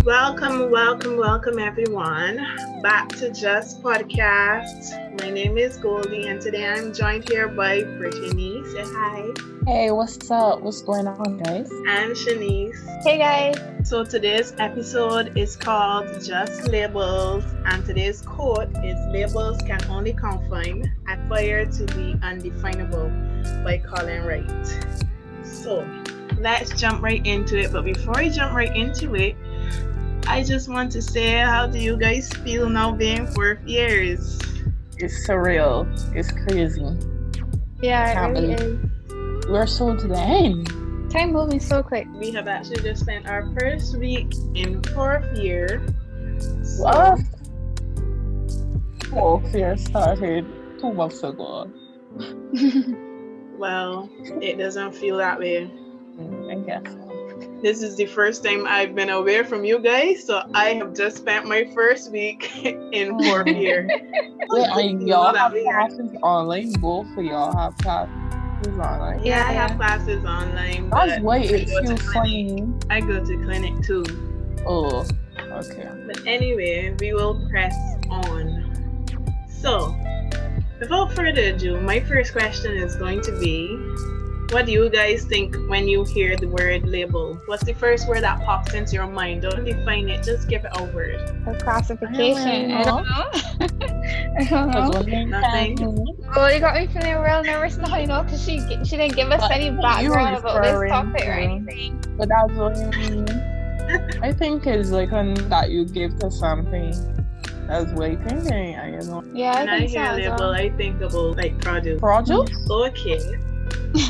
Welcome everyone back to Just Podcast. My name is Goldie and today I'm joined here by Brittany. Say hi. Hey, what's up? What's going on, guys? And Shanice. Hey guys. So today's episode is called Just Labels, and today's quote is labels can only confine, aspire to be undefinable by Colin Wright. So let's jump right into it. But before we jump right into it, I just want to say, how do you guys feel now being 4 years? It's surreal. It's crazy. Yeah, it really is. We're so to the end. Time moving so quick. We have actually just spent our first week in 4th year. What? 4th year started 2 months ago. Well, it doesn't feel that way. I guess. This is the first time I've been away from you guys, so I have just spent my first week in 4th year. Wait, y'all have classes online? Both of y'all have classes online? Yeah, I have classes online. That's why it feels funny. I go to clinic too. Oh, okay. But anyway, we will press on. So, without further ado, my first question is going to be, what do you guys think when you hear the word label? What's the first word that pops into your mind? Don't define it, just give it a word. A classification. I don't know. I don't know. Nothing. Well, you got me feeling real nervous now, because she didn't give us any background about this topic or anything. But that's what I mean. I think it's like when that you give to something. That's what I think. Yeah, when I hear label, I think about like produce. Produce? Okay.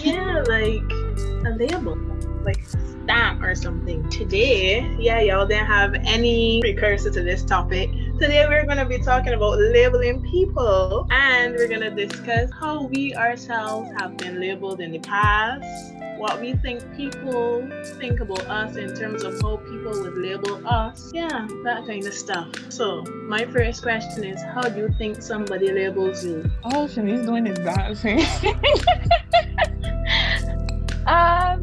Yeah, like a label, like a stamp or something. Today, y'all didn't have any precursor to this topic. Today we're going to be talking about labeling people, and we're going to discuss how we ourselves have been labeled in the past, what we think people think about us in terms of how people would label us. Yeah, that kind of stuff. So, my first question is, how do you think somebody labels you? Oh, Shanice doing his dancing.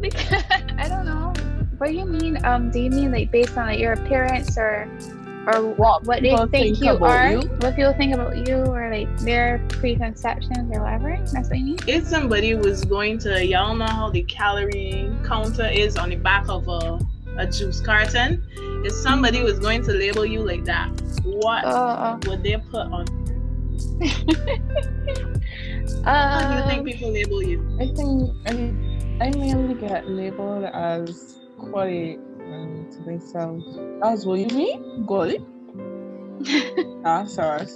Because I don't know. What do you mean? Do you mean like based on like your appearance or what they think you are? What people think about you or like their preconceptions or whatever? That's what you mean? If somebody was going to, y'all know how the calorie counter is on the back of a juice carton. If somebody was going to label you like that, what would they put on? How do you think people label you? I think I mainly get labeled as quiet to myself. That's what you mean? Got it? Sorry.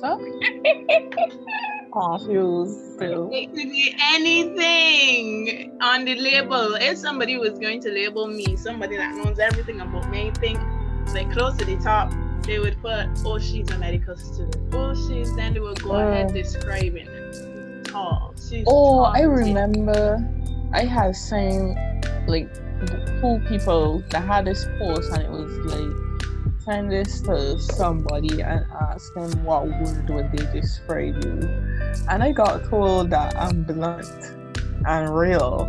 Confused still. It could be anything on the label. If somebody was going to label me, somebody that knows everything about me, think like close to the top, they would put, oh, she's a medical student. Then they would go ahead describing it. Tall. She's tall. I remember I had seen like 2 people that had this post, and it was like, send this to somebody and ask them what word would they describe you. And I got told that I'm blunt and real.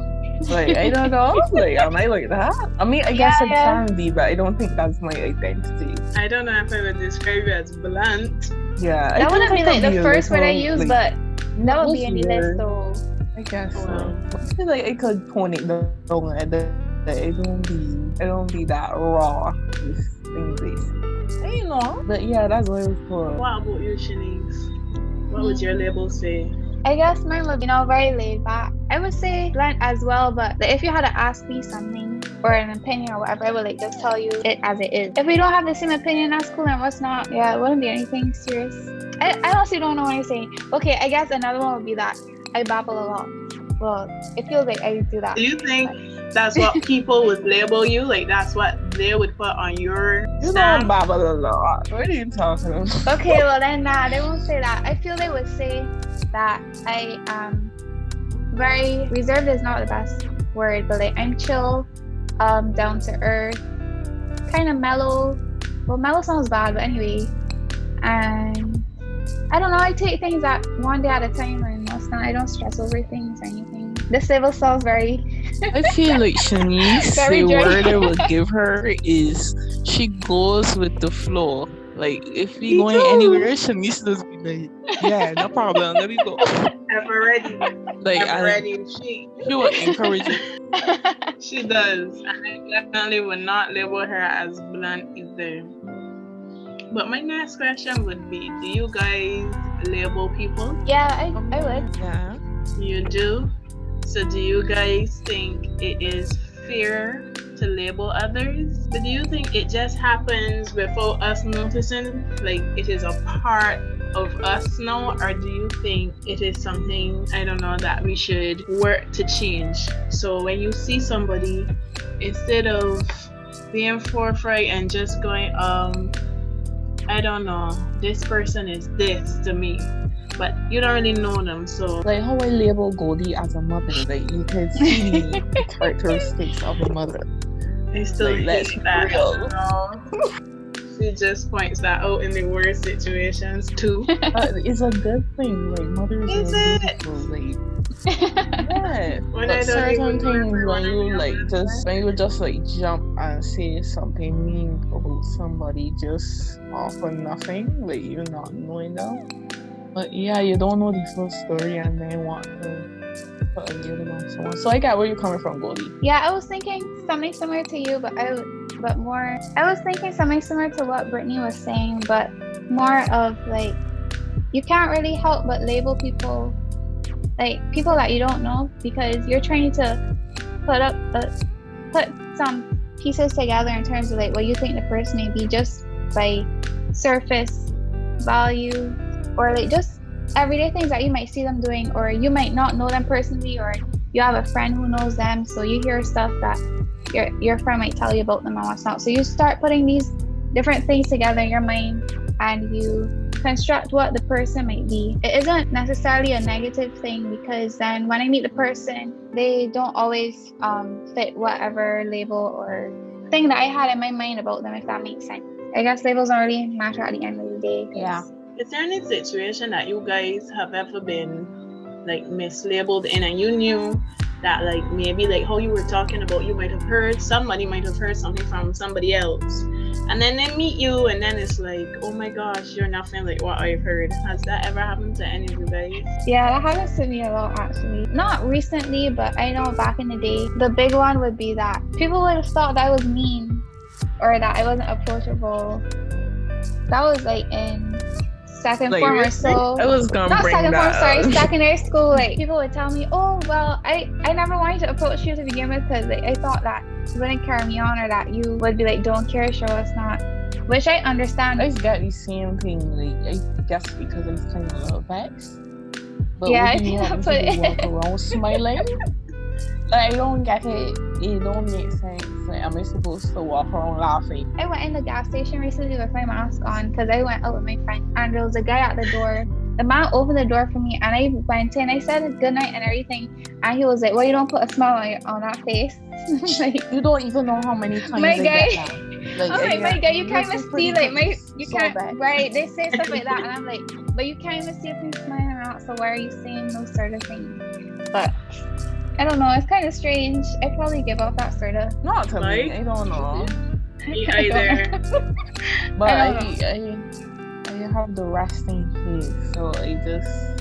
Like, I don't know. Like, am I like that? I mean, I guess it can be, but I don't think that's my identity. I don't know if I would describe you as blunt. Yeah. That wouldn't be like the first word I use, but that would be any list though. I guess so. I feel like I could tone it down a bit. I don't be that raw with English. I know. But yeah, that's what it was for. What about you, Shanice? What would your label say? I guess mine would be, very laid back. I would say blunt as well, but like, if you had to ask me something or an opinion or whatever, I would like just tell you it as it is. If we don't have the same opinion, that's cool, and what's not, it wouldn't be anything serious. I honestly don't know what I'm saying. Okay, I guess another one would be that I babble a lot. Well, it feels like I do that. Do you think that's what people would label you? Like that's what they would put on your stamp? You don't babble a lot. What are you talking about? Okay, well then they won't say that. I feel they would say that I am very reserved is not the best word, but like I'm chill, down to earth, kind of mellow. Well, mellow sounds bad, but anyway. And I don't know, I take things at one day at a time, and I don't stress over things or anything. This label sounds very I feel like Shanice, Very the dry. word I would give her is she goes with the flow. Like if we Me going too. anywhere, Shanice does be like, yeah, no problem, let me go. Ever ready? Like Ever and ready? she will encourage it. She does. And I definitely would not label her as blunt either. But my next question would be, do you guys label people? Yeah, I would. Yeah. You do? So do you guys think it is fair to label others? But do you think it just happens without us noticing? Like it is a part of us now? Or do you think it is something, I don't know, that we should work to change? So when you see somebody, instead of being forthright and just going, I don't know, this person is this to me, but you don't really know them, so Like how I label Goldie as a mother, like you can see the characteristics of a mother. I still Like, let's hate be that. real. She just points that out in the worst situations too. It's a good thing. Like mothers Is are it? beautiful. Like yeah, When I but don't certain even things remember when when I you was like young. just when you just like jump and say something mean about somebody just off of nothing, like you're not knowing them. But yeah, you don't know the full story and then want to put a label on someone. So I get where you're coming from, Goldie. Yeah, I was thinking something similar to you, but I was thinking something similar to what Brittany was saying, but more of like you can't really help but label people like people that you don't know because you're trying to put some pieces together in terms of like what you think the person may be just by surface value or like just everyday things that you might see them doing, or you might not know them personally, or you have a friend who knows them, so you hear stuff that your friend might tell you about them and what's not. So you start putting these different things together in your mind and you construct what the person might be. It isn't necessarily a negative thing because then when I meet the person, they don't always fit whatever label or thing that I had in my mind about them, if that makes sense. I guess labels don't really matter at the end of the day. Yeah. Is there any situation that you guys have ever been like mislabeled in and you knew that like maybe like how you were talking about, you might have heard, somebody might have heard something from somebody else and then they meet you and then it's like, oh my gosh, you're nothing like what I've heard. Has that ever happened to any of you guys? Yeah, that happens to me a lot actually. Not recently, but I know back in the day, the big one would be that people would have thought that I was mean or that I wasn't approachable. That was like in second Like, form or so. I was gonna Not bring second that form, sorry, up. secondary school. Like people would tell me, oh well, I never wanted to approach you to begin with because like, I thought that you wouldn't carry me on or that you would be like, don't care, show us not. Which I understand. I got the same thing. Like I guess because I was kind of a little vexed. But Yeah, I would you think want that's me what to walk around smiling? Like I don't get it. It don't make sense. Like am I supposed to walk around laughing? I went in the gas station recently with my mask on because I went out with my friend and there was a guy at the door. The man opened the door for me and I went in. I said good night and everything, and he was like, "Well, you don't put a smile on that face." Like, You don't even know how many times My I guy. get that. Like, I'm like, my guy, you can't even see like my, you so can't, bad. right? They say stuff like that, and I'm like, but you can't even see if I'm smiling or not. So why are you saying those sort of things? But I don't know. It's kind of strange. I probably give up that sort of. Not to Like, me. I don't know. Me either. But I I have the resting face, so I just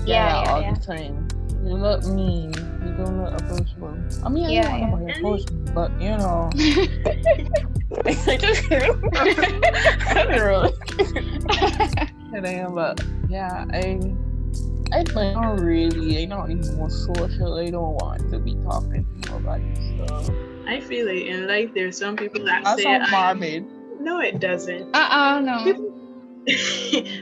get Yeah, that yeah, all yeah. the time. You look mean. You don't look approachable. I mean, I Yeah, don't yeah. know about approachable, but you know, I just I don't really. But yeah, I don't really. I'm not even more social. I don't want to be talking to nobody. So I feel like in life there's some people that that's say not morbid. no, it doesn't. No.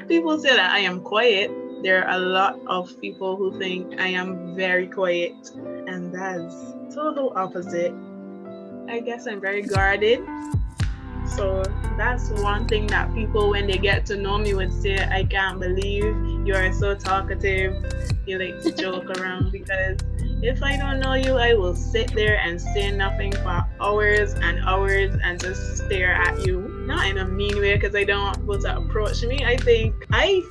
People say that I am quiet. There are a lot of people who think I am very quiet, and that's total opposite. I guess I'm very guarded. So that's one thing that people, when they get to know me, would say, I can't believe you are so talkative. You like to joke around, because if I don't know you, I will sit there and say nothing for hours and hours and just stare at you. Not in a mean way, because I don't want people to approach me. I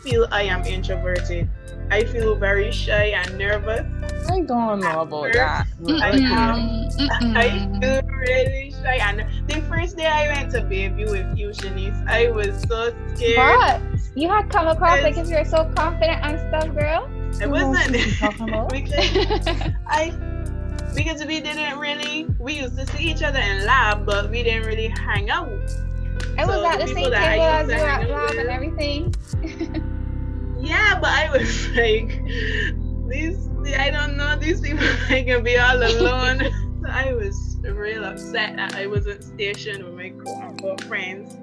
feel I am introverted. I feel very shy and nervous. I don't know about First, that. I Okay. I feel really shy. And the first day I went to Bayview with you, Shanice, I was so scared. But you had come across like if you're so confident and stuff, girl. I wasn't. Talking about? Because we didn't really, we used to see each other in lab, but we didn't really hang out. I was at the same table as you at lab and everything. Yeah, but I was like, I don't know, these people are gonna be all alone. So I was real upset that I wasn't stationed with my quote-unquote friends.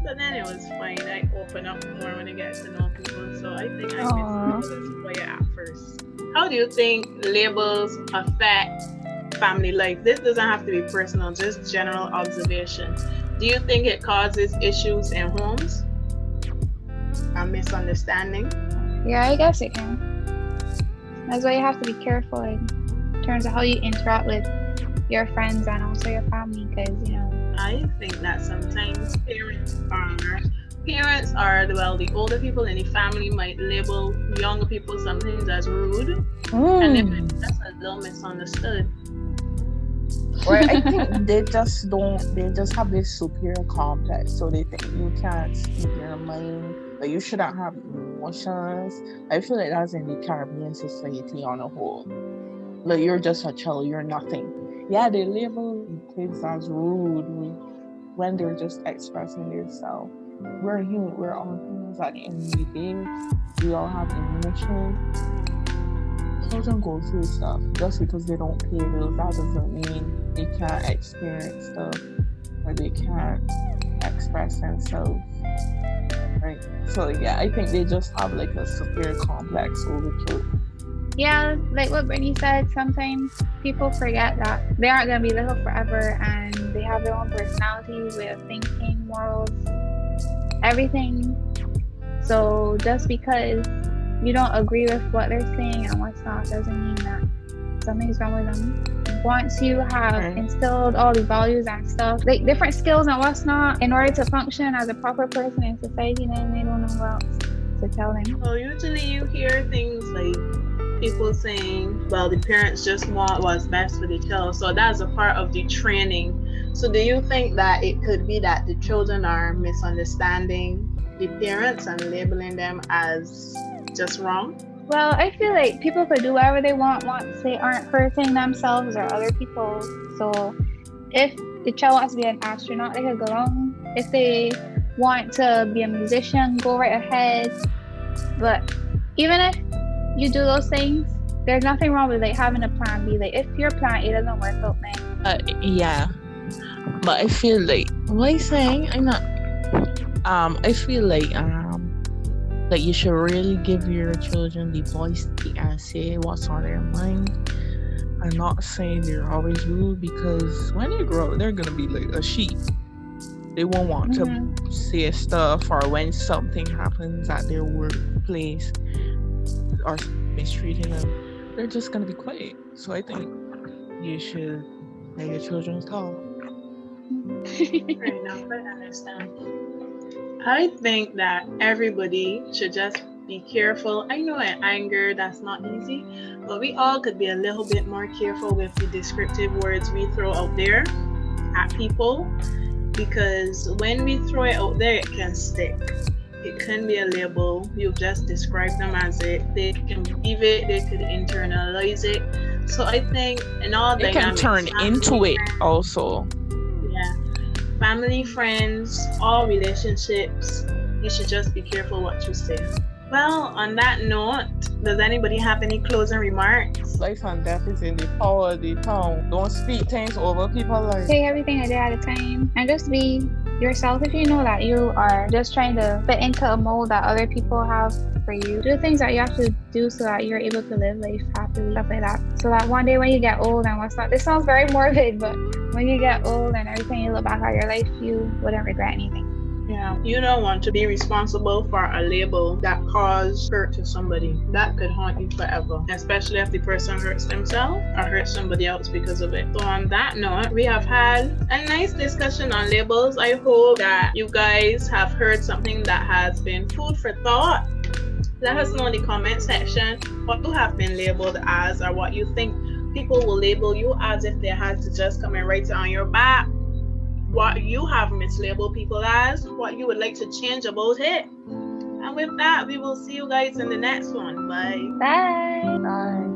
But then it was fine. I open up more when I get to know people. So I think I missed people that's quiet at first. How do you think labels affect family life? This doesn't have to be personal, just general observation. Do you think it causes issues in homes? A misunderstanding? Yeah, I guess it can. That's why you have to be careful in terms of how you interact with your friends and also your family, because I think that sometimes parents are the older people in the family might label younger people sometimes as rude, and that's a little misunderstood. Right, I think they just have this superior complex, so they think you can't speak your mind, that you shouldn't have emotions. I feel like that's in the Caribbean society on a whole. Like, you're just a child, you're nothing. Yeah, they label kids as rude when they're just expressing themselves. We're human, we're all humans at the end of the day. We all have emotions. Children go through stuff. Just because they don't pay bills, that doesn't mean they can't experience stuff or they can't express themselves. Right? So yeah, I think they just have like a superior complex over children. Yeah, like what Brittany said, sometimes people forget that they aren't going to be little forever and they have their own personalities, way of thinking, morals, everything. So just because you don't agree with what they're saying and what's not doesn't mean that something's wrong with them. Once you have instilled all the values and stuff, like different skills and what's not, in order to function as a proper person in society, then they don't know what else to tell them. Well, usually you hear things like people saying, well, the parents just want what's best for the child. So that's a part of the training. So do you think that it could be that the children are misunderstanding the parents and labeling them as just wrong? Well, I feel like people could do whatever they want once they aren't hurting themselves or other people. So if the child wants to be an astronaut, they could go on. If they want to be a musician, go right ahead. But even if you do those things, there's nothing wrong with like having a plan B. Like if your plan A doesn't work out, man. Yeah. But I feel like what I'm saying, I'm not I feel like you should really give your children the voice to speak and say what's on their mind, and not saying they're always rude, because when they grow up, they're gonna be like a sheep. They won't want to say stuff, or when something happens at their workplace or mistreating them, they're just gonna be quiet. So I think you should let your children talk. Fair enough, I understand. I think that everybody should just be careful. I know in anger that's not easy, but we all could be a little bit more careful with the descriptive words we throw out there at people, because when we throw it out there, it can stick. It can be a label. You've just described them as it. They can believe it. They could internalize it. So I think in all they can turn into it also. Yeah. Family, friends, all relationships, you should just be careful what you say. Well, on that note, does anybody have any closing remarks? Life and death is in the power of the tongue. Don't speak things over people's lives. Take everything a day at a time and just be yourself. If you know that you are just trying to fit into a mold that other people have for you, do things that you have to do so that you're able to live life happily, stuff like that. So that one day when you get old and what's not, this sounds very morbid, but when you get old and everything, you look back at your life, you wouldn't regret anything. Yeah, you don't want to be responsible for a label that caused hurt to somebody. That could haunt you forever, especially if the person hurts themselves or hurts somebody else because of it. So on that note, we have had a nice discussion on labels. I hope that you guys have heard something that has been food for thought. Let us know in the comment section what you have been labeled as, or what you think people will label you as if they had to just come and write it on your back. What you have mislabeled people as, what you would like to change about it. And with that, we will see you guys in the next one. Bye. Bye. Bye.